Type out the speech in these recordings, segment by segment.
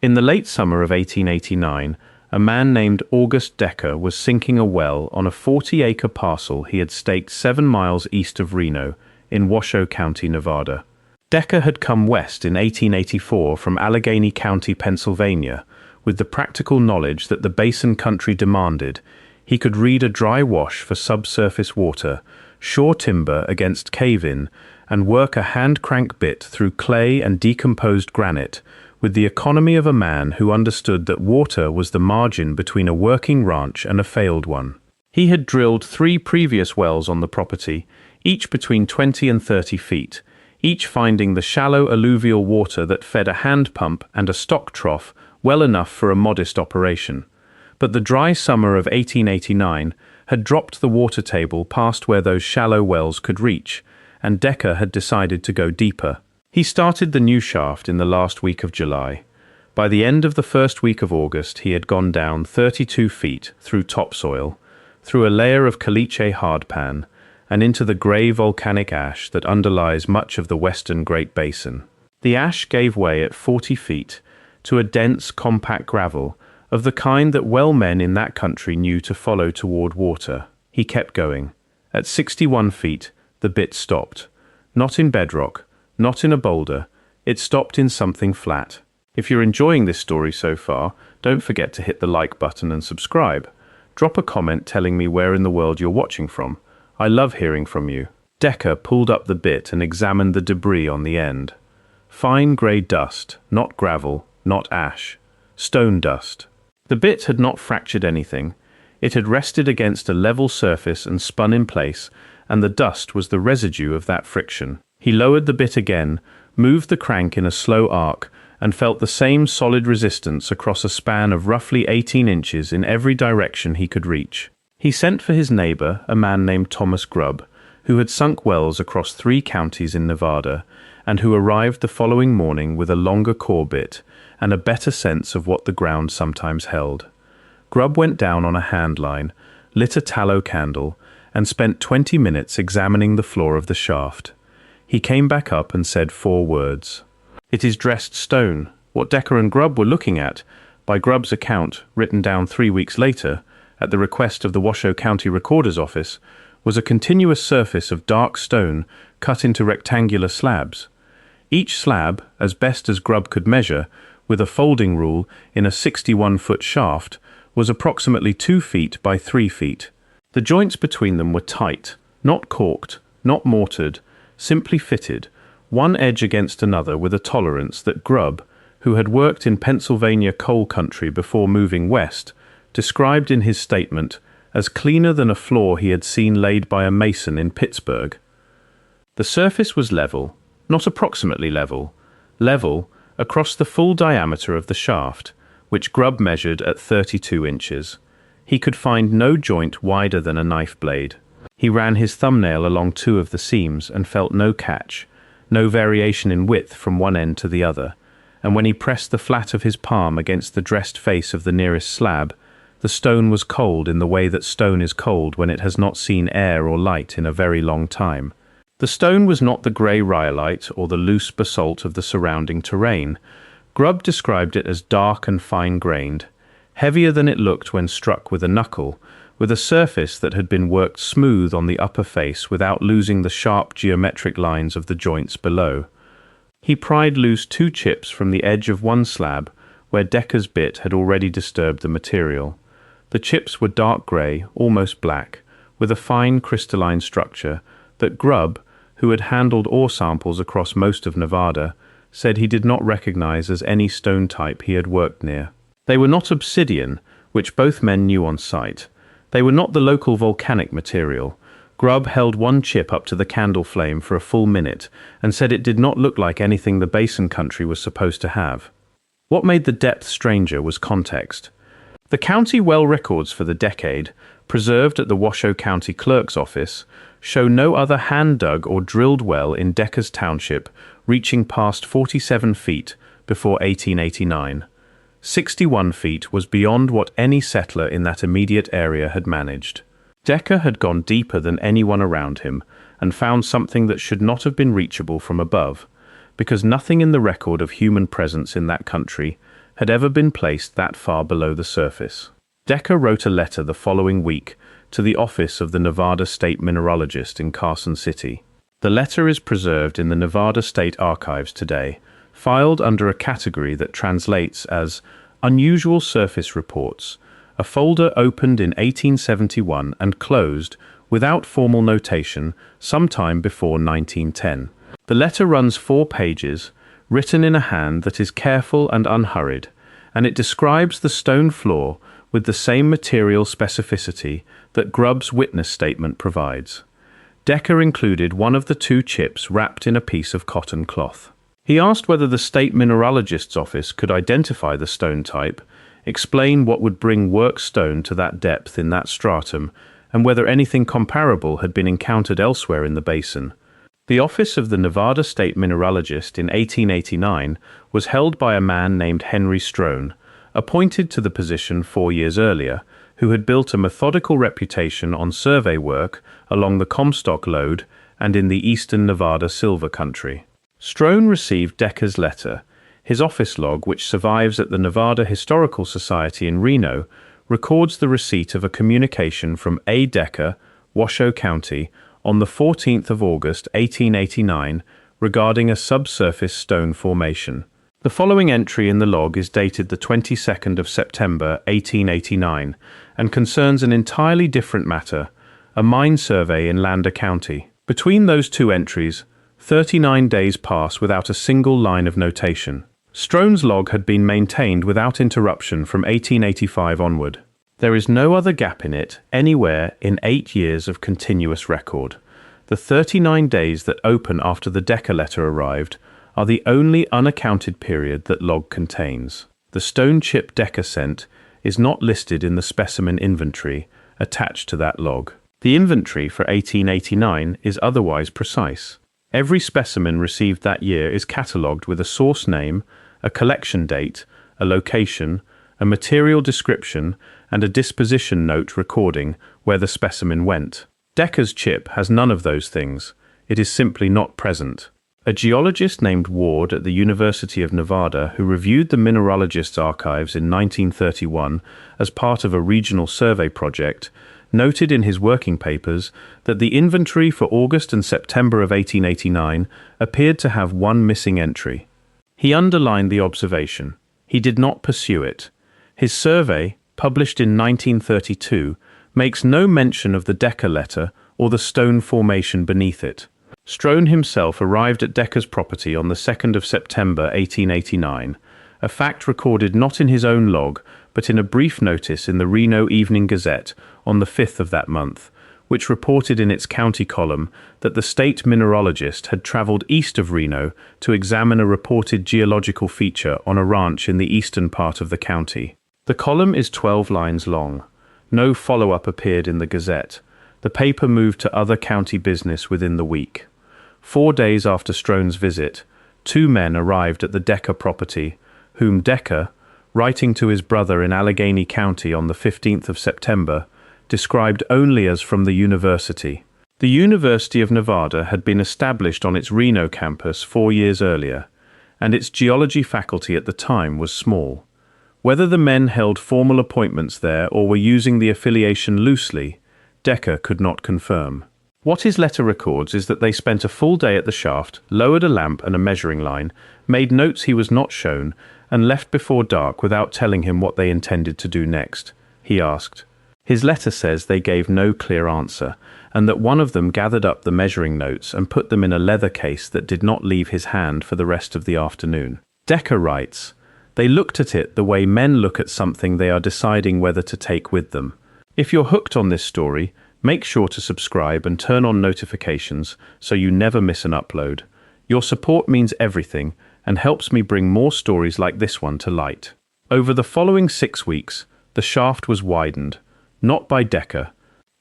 In the late summer of 1889, a man named August Decker was sinking a well on a 40-acre parcel he had staked 7 miles east of Reno, in Washoe County, Nevada. Decker had come west in 1884 from Allegheny County, Pennsylvania, with the practical knowledge that the basin country demanded. He could read a dry wash for subsurface water, shore timber against cave-in, and work a hand-crank bit through clay and decomposed granite, with the economy of a man who understood that water was the margin between a working ranch and a failed one. He had drilled 3 previous wells on the property, each between 20 and 30 feet, each finding the shallow alluvial water that fed a hand pump and a stock trough well enough for a modest operation. But the dry summer of 1889 had dropped the water table past where those shallow wells could reach, and Decker had decided to go deeper. He started the new shaft in the last week of July. By the end of the first week of August, he had gone down 32 feet through topsoil, through a layer of caliche hardpan, and into the grey volcanic ash that underlies much of the western Great Basin. The ash gave way at 40 feet to a dense, compact gravel of the kind that well men in that country knew to follow toward water. He kept going. At 61 feet, the bit stopped. Not in bedrock, not in a boulder, it stopped in something flat. If you're enjoying this story so far, don't forget to hit the like button and subscribe. Drop a comment telling me where in the world you're watching from. I love hearing from you. Decker pulled up the bit and examined the debris on the end. Fine grey dust, not gravel, not ash. Stone dust. The bit had not fractured anything. It had rested against a level surface and spun in place, and the dust was the residue of that friction. He lowered the bit again, moved the crank in a slow arc, and felt the same solid resistance across a span of roughly 18 inches in every direction he could reach. He sent for his neighbor, a man named Thomas Grubb, who had sunk wells across 3 counties in Nevada, and who arrived the following morning with a longer core bit and a better sense of what the ground sometimes held. Grubb went down on a hand line, lit a tallow candle, and spent 20 minutes examining the floor of the shaft. He came back up and said 4 words. "It is dressed stone." What Decker and Grubb were looking at, by Grubb's account, written down 3 weeks later, at the request of the Washoe County Recorder's Office, was a continuous surface of dark stone cut into rectangular slabs. Each slab, as best as Grubb could measure, with a folding rule in a 61-foot shaft, was approximately 2 feet by 3 feet. The joints between them were tight, not caulked, not mortared, simply fitted, one edge against another with a tolerance that Grubb, who had worked in Pennsylvania coal country before moving west, described in his statement as cleaner than a floor he had seen laid by a mason in Pittsburgh. The surface was level, not approximately level, across the full diameter of the shaft, which Grubb measured at 32 inches. He could find no joint wider than a knife blade. He ran his thumbnail along 2 of the seams and felt no catch, no variation in width from one end to the other, and when he pressed the flat of his palm against the dressed face of the nearest slab, the stone was cold in the way that stone is cold when it has not seen air or light in a very long time. The stone was not the grey rhyolite or the loose basalt of the surrounding terrain. Grubb described it as dark and fine-grained, heavier than it looked when struck with a knuckle, with a surface that had been worked smooth on the upper face without losing the sharp geometric lines of the joints below. He pried loose 2 chips from the edge of one slab where Decker's bit had already disturbed the material. The chips were dark grey, almost black, with a fine crystalline structure that Grubb, who had handled ore samples across most of Nevada, said he did not recognize as any stone type he had worked near. They were not obsidian, which both men knew on sight. They were not the local volcanic material. Grubb held one chip up to the candle flame for a full minute and said it did not look like anything the basin country was supposed to have. What made the depth stranger was context. The county well records for the decade, preserved at the Washoe County Clerk's office, show no other hand-dug or drilled well in Decker's Township reaching past 47 feet before 1889. 61 feet was beyond what any settler in that immediate area had managed. Decker had gone deeper than anyone around him and found something that should not have been reachable from above, because nothing in the record of human presence in that country had ever been placed that far below the surface. Decker wrote a letter the following week to the office of the Nevada State Mineralogist in Carson City. The letter is preserved in the Nevada State Archives today, filed under a category that translates as Unusual Surface Reports, a folder opened in 1871 and closed, without formal notation, sometime before 1910. The letter runs 4 pages, written in a hand that is careful and unhurried, and it describes the stone floor with the same material specificity that Grubb's witness statement provides. Decker included one of the 2 chips wrapped in a piece of cotton cloth. He asked whether the state mineralogist's office could identify the stone type, explain what would bring work stone to that depth in that stratum, and whether anything comparable had been encountered elsewhere in the basin. The office of the Nevada State Mineralogist in 1889 was held by a man named Henry Strohn, appointed to the position 4 years earlier, who had built a methodical reputation on survey work along the Comstock Lode and in the eastern Nevada silver country. Strohn received Decker's letter. His office log, which survives at the Nevada Historical Society in Reno, records the receipt of a communication from A. Decker, Washoe County, on the 14th of August 1889 regarding a subsurface stone formation. The following entry in the log is dated the 22nd of September 1889 and concerns an entirely different matter, a mine survey in Lander County. Between those 2 entries, 39 days pass without a single line of notation. Strohn's log had been maintained without interruption from 1885 onward. There is no other gap in it anywhere in 8 years of continuous record. The 39 days that open after the Decker letter arrived are the only unaccounted period that log contains. The stone chip Decker sent is not listed in the specimen inventory attached to that log. The inventory for 1889 is otherwise precise. Every specimen received that year is catalogued with a source name, a collection date, a location, a material description, and a disposition note recording where the specimen went. Decker's chip has none of those things. It is simply not present. A geologist named Ward at the University of Nevada, who reviewed the mineralogist's archives in 1931 as part of a regional survey project, noted in his working papers that the inventory for August and September of 1889 appeared to have one missing entry. He underlined the observation. He did not pursue it. His survey, published in 1932, makes no mention of the Decker letter or the stone formation beneath it. Strohn himself arrived at Decker's property on the 2nd of September 1889, a fact recorded not in his own log, but in a brief notice in the Reno Evening Gazette on the 5th of that month, which reported in its county column that the state mineralogist had traveled east of Reno to examine a reported geological feature on a ranch in the eastern part of the county. The column is 12 lines long. No follow-up appeared in the Gazette. The paper moved to other county business within the week. 4 days after Strohn's visit, 2 men arrived at the Decker property, whom Decker, writing to his brother in Allegheny County on the 15th of September, described only as from the university. The University of Nevada had been established on its Reno campus 4 years earlier, and its geology faculty at the time was small. Whether the men held formal appointments there or were using the affiliation loosely, Decker could not confirm. What his letter records is that they spent a full day at the shaft, lowered a lamp and a measuring line, made notes he was not shown, and left before dark without telling him what they intended to do next. He asked. His letter says they gave no clear answer, and that one of them gathered up the measuring notes and put them in a leather case that did not leave his hand for the rest of the afternoon. Decker writes, "They looked at it the way men look at something they are deciding whether to take with them. If you're hooked on this story, make sure to subscribe and turn on notifications so you never miss an upload. Your support means everything and helps me bring more stories like this one to light." Over the following 6 weeks, the shaft was widened, not by Decker,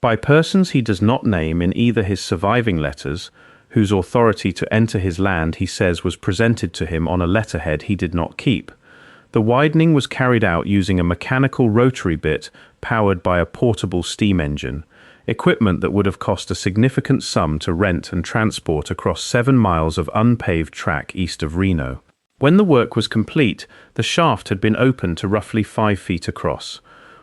by persons he does not name in either his surviving letters, whose authority to enter his land he says was presented to him on a letterhead he did not keep. The widening was carried out using a mechanical rotary bit powered by a portable steam engine, equipment that would have cost a significant sum to rent and transport across 7 miles of unpaved track east of Reno. When the work was complete, the shaft had been opened to roughly 5 feet across.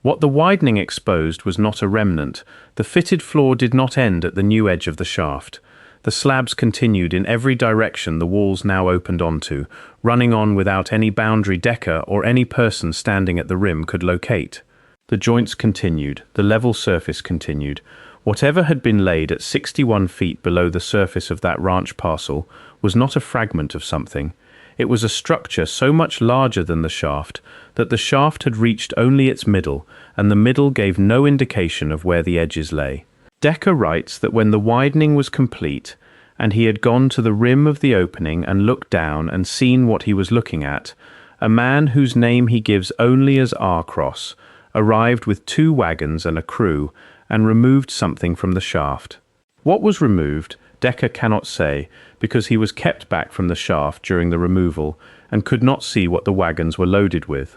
What the widening exposed was not a remnant. The fitted floor did not end at the new edge of the shaft. The slabs continued in every direction the walls now opened onto, running on without any boundary Decker or any person standing at the rim could locate. The joints continued, the level surface continued. Whatever had been laid at 61 feet below the surface of that ranch parcel was not a fragment of something. It was a structure so much larger than the shaft that the shaft had reached only its middle, and the middle gave no indication of where the edges lay. Decker writes that when the widening was complete, and he had gone to the rim of the opening and looked down and seen what he was looking at, a man whose name he gives only as R. Cross arrived with 2 wagons and a crew and removed something from the shaft. What was removed, Decker cannot say, because he was kept back from the shaft during the removal and could not see what the wagons were loaded with.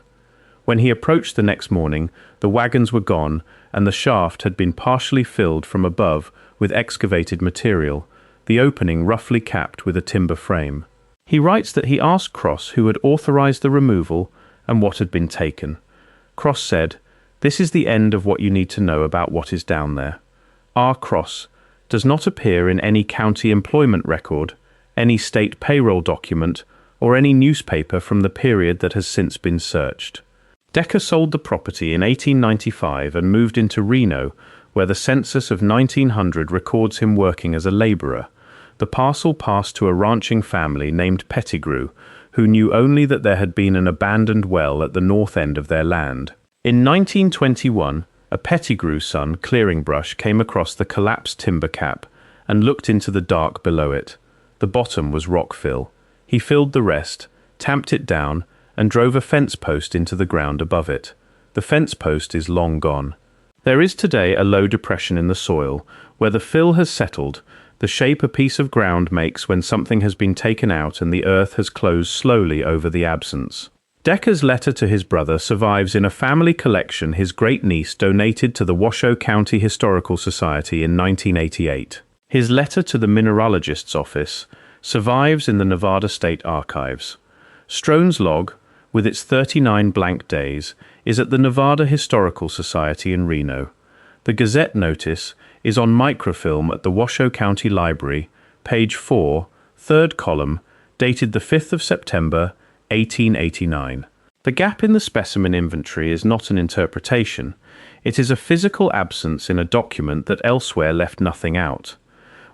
When he approached the next morning, the wagons were gone and the shaft had been partially filled from above with excavated material, the opening roughly capped with a timber frame. He writes that he asked Cross who had authorized the removal and what had been taken. Cross said, "This is the end of what you need to know about what is down there. R. Cross does not appear in any county employment record, any state payroll document, or any newspaper from the period that has since been searched." Decker sold the property in 1895 and moved into Reno, where the census of 1900 records him working as a laborer. The parcel passed to a ranching family named Pettigrew, who knew only that there had been an abandoned well at the north end of their land. In 1921, a Pettigrew son, Clearing Brush, came across the collapsed timber cap and looked into the dark below it. The bottom was rock fill. He filled the rest, tamped it down, and drove a fence post into the ground above it. The fence post is long gone. There is today a low depression in the soil, where the fill has settled, the shape a piece of ground makes when something has been taken out and the earth has closed slowly over the absence. Decker's letter to his brother survives in a family collection his great-niece donated to the Washoe County Historical Society in 1988. His letter to the mineralogist's office survives in the Nevada State Archives. Strohn's log, with its 39 blank days, is at the Nevada Historical Society in Reno. The Gazette notice is on microfilm at the Washoe County Library, page 4, third column, dated the 5th of September, 1889. The gap in the specimen inventory is not an interpretation. It is a physical absence in a document that elsewhere left nothing out.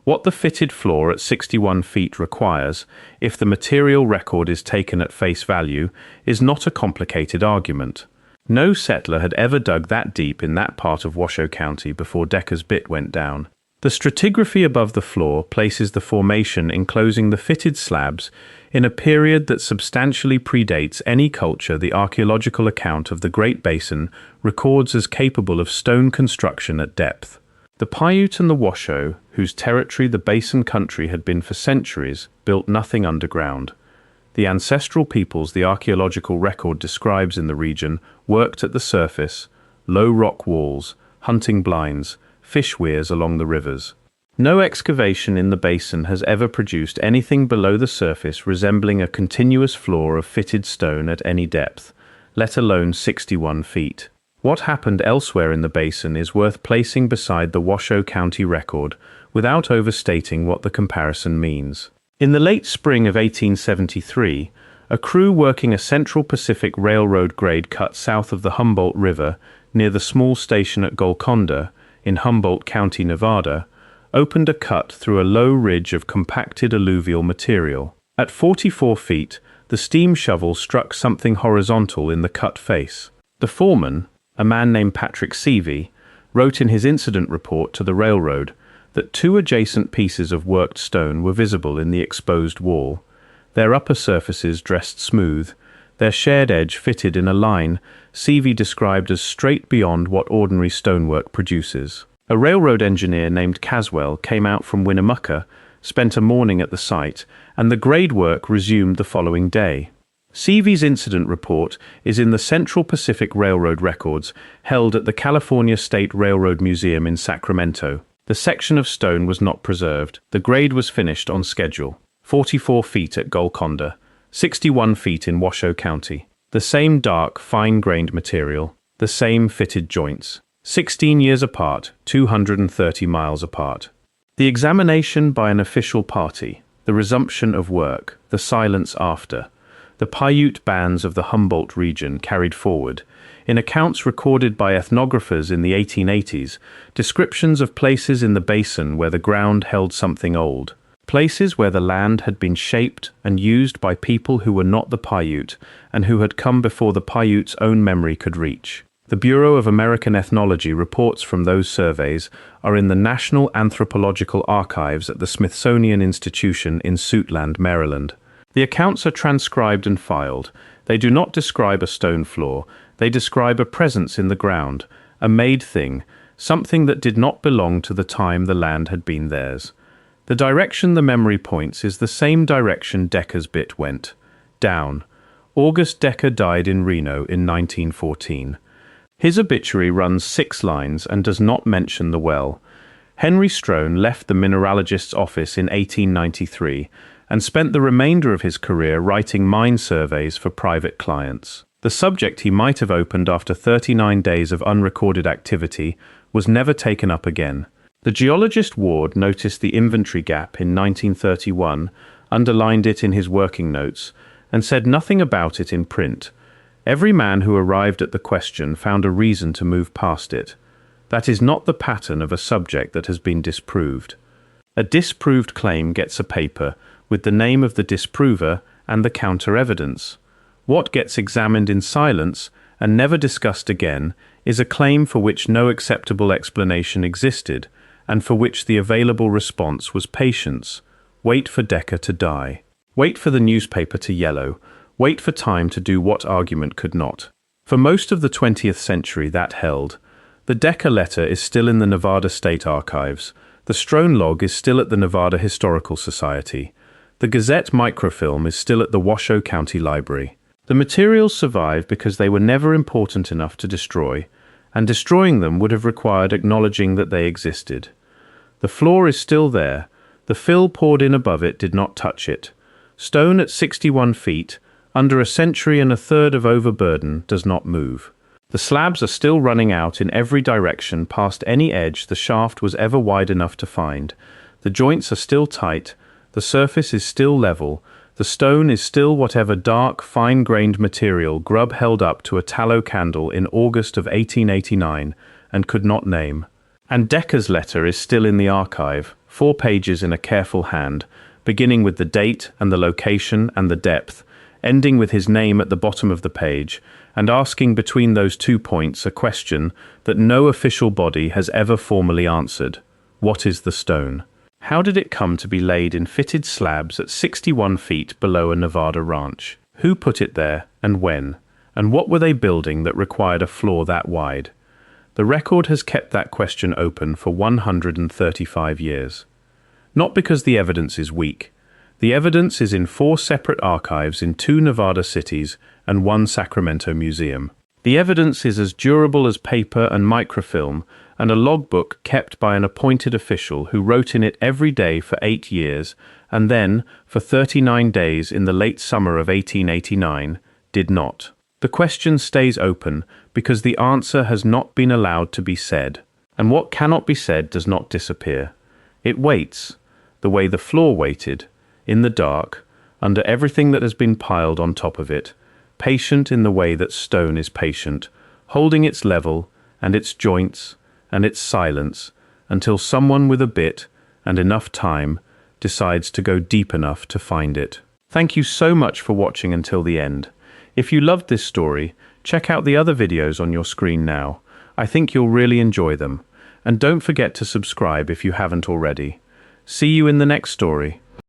What the fitted floor at 61 feet requires, if the material record is taken at face value, is not a complicated argument. No settler had ever dug that deep in that part of Washoe County before Decker's bit went down. The stratigraphy above the floor places the formation enclosing the fitted slabs in a period that substantially predates any culture the archaeological account of the Great Basin records as capable of stone construction at depth. The Paiute and the Washoe, whose territory the Basin country had been for centuries, built nothing underground. The ancestral peoples the archaeological record describes in the region worked at the surface, low rock walls, hunting blinds, fish weirs along the rivers. No excavation in the basin has ever produced anything below the surface resembling a continuous floor of fitted stone at any depth, let alone 61 feet. What happened elsewhere in the basin is worth placing beside the Washoe County record without overstating what the comparison means. In the late spring of 1873, a crew working a Central Pacific Railroad grade cut south of the Humboldt River near the small station at Golconda in Humboldt County, Nevada, opened a cut through a low ridge of compacted alluvial material. At 44 feet, the steam shovel struck something horizontal in the cut face. The foreman, a man named Patrick Seavey, wrote in his incident report to the railroad that 2 adjacent pieces of worked stone were visible in the exposed wall, their upper surfaces dressed smooth, their shared edge fitted in a line Seavey described as straight beyond what ordinary stonework produces. A railroad engineer named Caswell came out from Winnemucca, spent a morning at the site, and the grade work resumed the following day. Seavey's incident report is in the Central Pacific Railroad records held at the California State Railroad Museum in Sacramento. The section of stone was not preserved. The grade was finished on schedule. 44 feet at Golconda, 61 feet in Washoe County. The same dark, fine-grained material, the same fitted joints. 16 years apart, 230 miles apart. The examination by an official party, the resumption of work, the silence after, the Paiute bands of the Humboldt region carried forward, in accounts recorded by ethnographers in the 1880s, descriptions of places in the basin where the ground held something old, places where the land had been shaped and used by people who were not the Paiute and who had come before the Paiute's own memory could reach. The Bureau of American Ethnology reports from those surveys are in the National Anthropological Archives at the Smithsonian Institution in Suitland, Maryland. The accounts are transcribed and filed. They do not describe a stone floor. They describe a presence in the ground, a made thing, something that did not belong to the time the land had been theirs. The direction the memory points is the same direction Decker's bit went, down. August Decker died in Reno in 1914. His obituary runs 6 lines and does not mention the well. Henry Strohn left the mineralogist's office in 1893 and spent the remainder of his career writing mine surveys for private clients. The subject he might have opened after 39 days of unrecorded activity was never taken up again. The geologist Ward noticed the inventory gap in 1931, underlined it in his working notes, and said nothing about it in print. Every man who arrived at the question found a reason to move past it. That is not the pattern of a subject that has been disproved. A disproved claim gets a paper with the name of the disprover and the counter-evidence. What gets examined in silence and never discussed again is a claim for which no acceptable explanation existed and for which the available response was patience. Wait for Decker to die. Wait for the newspaper to yellow. Wait for time to do what argument could not. For most of the 20th century that held. The Decker letter is still in the Nevada State Archives. The Strohn log is still at the Nevada Historical Society. The Gazette microfilm is still at the Washoe County Library. The materials survive because they were never important enough to destroy, and destroying them would have required acknowledging that they existed. The floor is still there. The fill poured in above it did not touch it. Stone at 61 feet, under a century and a third of overburden, does not move. The slabs are still running out in every direction past any edge the shaft was ever wide enough to find. The joints are still tight. The surface is still level. The stone is still whatever dark, fine-grained material Grubb held up to a tallow candle in August of 1889 and could not name. And Decker's letter is still in the archive, 4 pages in a careful hand, beginning with the date and the location and the depth, ending with his name at the bottom of the page, and asking between those 2 points a question that no official body has ever formally answered. What is the stone? How did it come to be laid in fitted slabs at 61 feet below a Nevada ranch? Who put it there, and when? And what were they building that required a floor that wide? The record has kept that question open for 135 years. Not because the evidence is weak. The evidence is in 4 separate archives in 2 Nevada cities and 1 Sacramento museum. The evidence is as durable as paper and microfilm, and a logbook kept by an appointed official who wrote in it every day for 8 years, and then, for 39 days in the late summer of 1889, did not. The question stays open because the answer has not been allowed to be said, and what cannot be said does not disappear. It waits, the way the floor waited, in the dark, under everything that has been piled on top of it, patient in the way that stone is patient, holding its level and its joints and its silence until someone with a bit and enough time decides to go deep enough to find it. Thank you so much for watching until the end. If you loved this story, check out the other videos on your screen now. I think you'll really enjoy them. And don't forget to subscribe if you haven't already. See you in the next story.